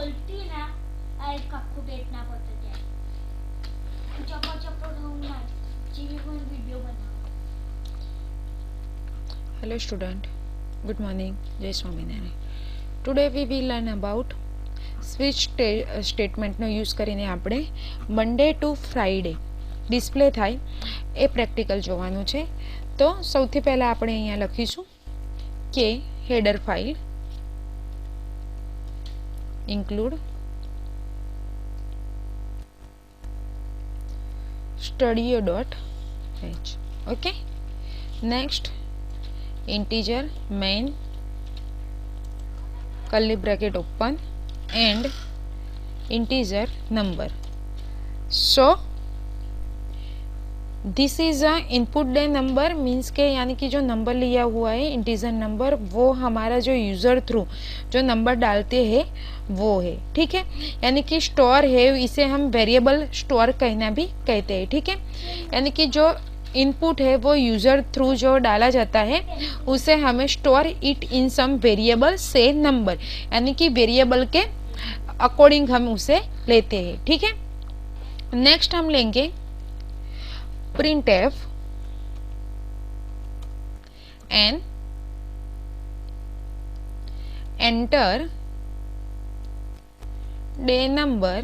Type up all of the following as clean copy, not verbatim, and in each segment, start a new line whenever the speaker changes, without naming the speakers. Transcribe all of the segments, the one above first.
बोलती ना एक आखो गेट ना पता जाए चप्पा चप्पा ढूंढना जीवी को वीडियो बनाओ.
Hello student, good morning, Jai Swaminarayan. Today we will learn about switch statement નો યુઝ કરીને આપણે મંડે ટુ ફ્રાઈડે ડિસ્પ્લે થાય એ પ્રેક્ટિકલ જોવાનું છે. તો સૌથી પહેલાં આપણે અહીંયા લખીશું કે header file include studio.h. okay, next integer main curly bracket open and integer number. So this is a input day number means के यानी कि जो नंबर लिया हुआ है इंटीजर नंबर वो हमारा जो यूज़र थ्रू जो नंबर डालते हैं वो है. ठीक है, यानी कि स्टोर है इसे हम वेरिएबल स्टोर कहना भी कहते हैं. ठीक है, यानी कि जो इनपुट है वो यूज़र थ्रू जो डाला जाता है उसे हमें store it in some variable से नंबर, यानी कि वेरिएबल के अकॉर्डिंग हम उसे लेते हैं. ठीक है, नेक्स्ट हम लेंगे printf and enter day number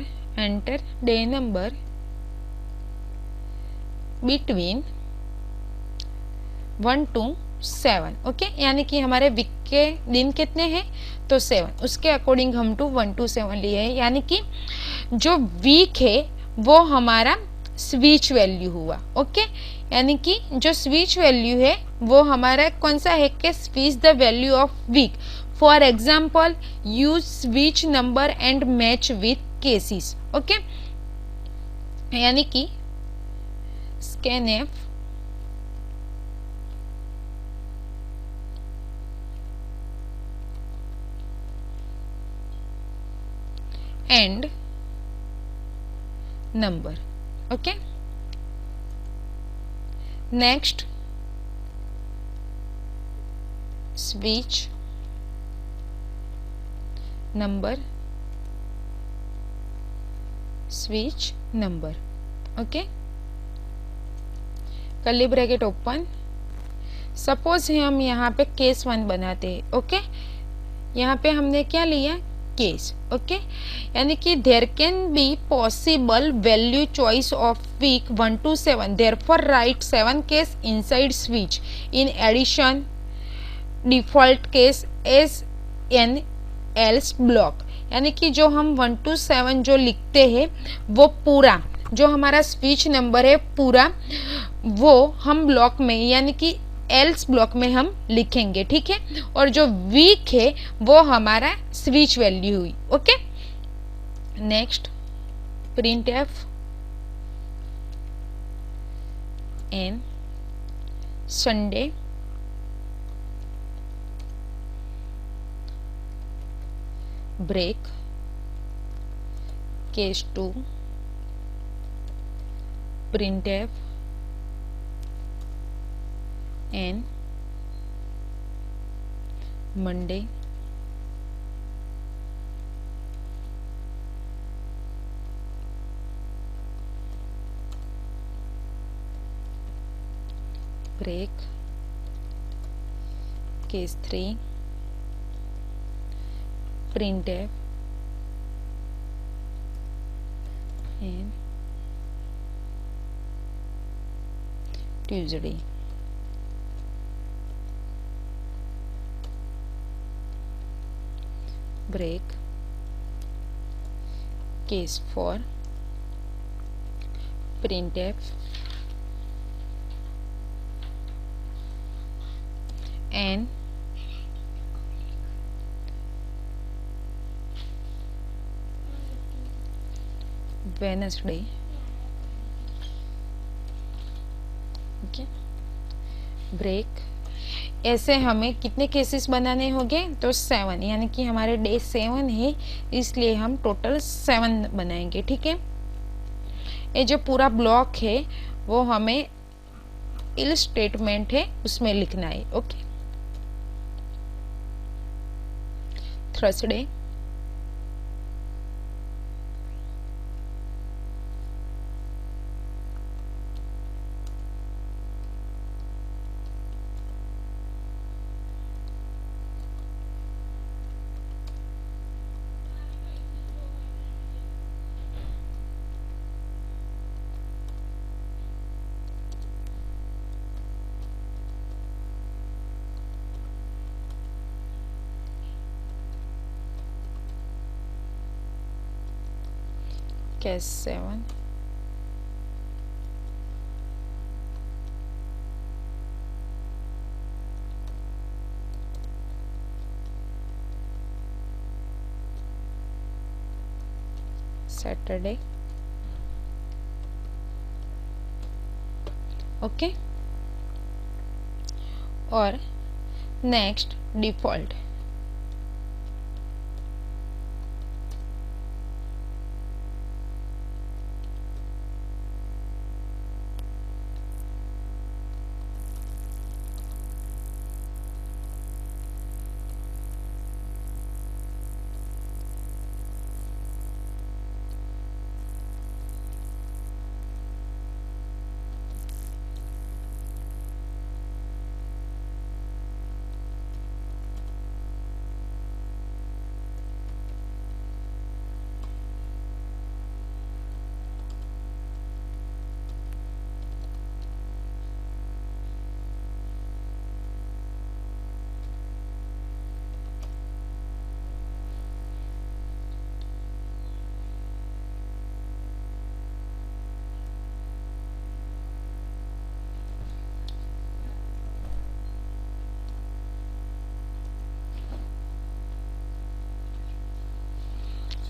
between 1 to 7. Okay, यानी कि हमारे वीक के दिन कितने हैं तो 7, उसके अकॉर्डिंग हम 1 to 7 लिए हैं. यानी कि जो वीक है वो हमारा स्विच वैल्यू हुआ. ओके, यानी कि जो स्विच वैल्यू है वो हमारा कौन सा है कि switch the value of week. For example use switch number and match with cases. Okay, यानी कि scanf and number. okay, next switch number okay, curly bracket open. Suppose हम यहाँ पे केस 1 बनाते हैं. ओके, यहाँ पे हमने क्या लिया केस. ओके, यानी कि there can be possible value choice of week 1 to 7. Therefore write 7 case inside switch. In addition default case as an else block. यानी कि जो हम 1 to 7 जो लिखते हैं वो पूरा जो हमारा स्विच नंबर है पूरा वो हम ब्लॉक में यानी कि एल्स ब्लॉक में हम लिखेंगे. ठीक है, और जो वीक है वो हमारा स्विच वैल्यू हुई. Okay, next printf n Sunday break case 2 printf and Monday break case 3 printf and Tuesday. break case 4 printf and Wednesday. Okay, break. ऐसे हमें कितने केसेस बनाने होंगे तो 7, यानी कि हमारे डे 7 है इसलिए हम टोटल 7 बनाएंगे. ठीक है, ये जो पूरा ब्लॉक है वो हमें इल स्टेटमेंट है उसमें लिखना है. Okay, Thursday case 7, Saturday. Okay, और नेक्स्ट डिफॉल्ट।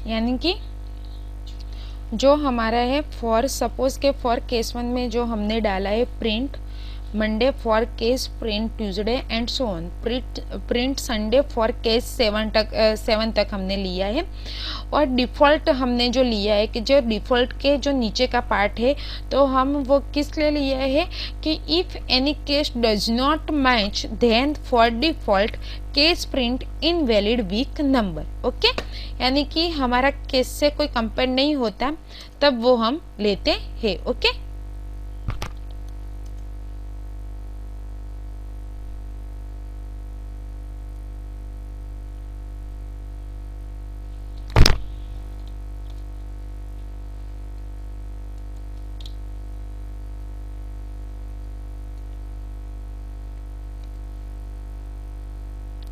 यानी कि जो हमारा है फॉर सपोज के फॉर केस 1 में जो हमने डाला है print Monday for case print Tuesday and so on, print Sunday for case 7 तक हमने लिया है। और डिफ़ॉल्ट हमने जो लिया है कि जो डिफ़ॉल्ट के जो नीचे का पार्ट है तो हम वो किस लिए लिया है कि if any case does not match then for default case print invalid week number. Okay, यानी कि हमारा केस से कोई कंपेयर नहीं होता तब वो हम लेते हैं। ओके,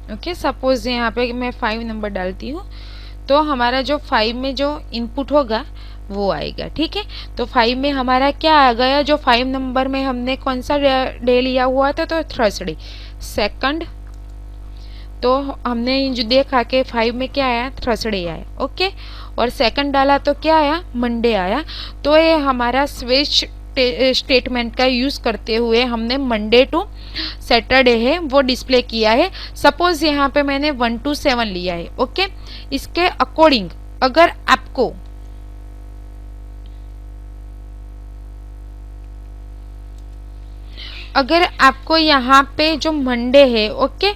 ओके, सपोज यहाँ पे मैं 5 नंबर डालती हूँ तो हमारा जो 5 में जो इनपुट होगा वो आएगा। ठीक है, तो 5 में हमारा क्या आ गया, जो 5 नंबर में हमने कौन सा डे लिया हुआ था तो थर्सडे। सेकंड तो हमने जो देखा कि 5 में क्या आया, थर्सडे आया। ओके, और सेकंड डाला तो क्या आया, मंडे आया। तो ये हमारा स्विच स्टेटमेंट का यूज़ करते हुए हमने मंडे टू सैटरडे है वो डिस्प्ले किया है। सपोज यहाँ पे मैंने 1 to 7 लिया है। ओके, इसके अकॉर्डिंग अगर आपको यहाँ पे जो मंडे है, ओके,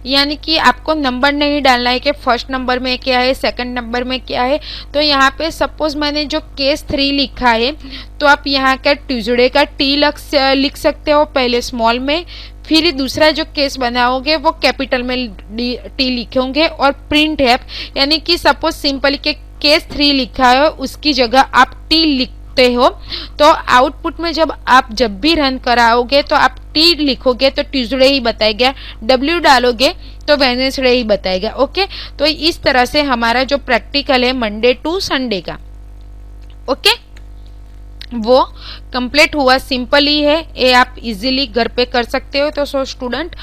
यानी कि आपको नंबर नहीं डालना है कि फर्स्ट नंबर में क्या है, सेकंड नंबर में क्या है। तो यहाँ पे सपोज मैंने जो केस 3 लिखा है तो आप यहाँ का ट्यूसडे का टी लिख सकते हो पहले स्मॉल में, फिर दूसरा जो केस बनाओगे वो कैपिटल में टी लिखोगे और प्रिंट है यानी कि सपोज सिंपल के केस 3 लिखा है उसकी जगह आप टी लिखते हो तो आउटपुट में जब भी रन कराओगे तो आप टी लिखोगे तो ट्यूसडे ही बताएगा, डब्ल्यू डालोगे तो वेडनेसडे ही बताएगा। ओके, तो इस तरह से हमारा जो प्रैक्टिकल है मंडे टू संडे का, ओके, वो कंप्लीट हुआ। सिंपल ही है, ये आप इजीली घर पे कर सकते हो। तो स्टूडेंट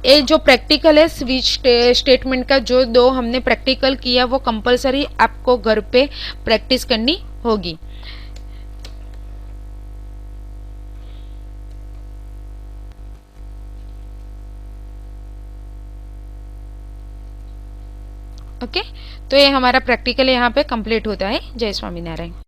ये जो प्रैक्टिकल है स्विच स्टेटमेंट का जो 2 हमने प्रैक्टिकल किया वो कंपलसरी आपको घर पे प्रैक्टिस करनी होगी। ओके, तो ये हमारा प्रैक्टिकल यहाँ पे कंप्लीट होता है। जय स्वामीनारायण।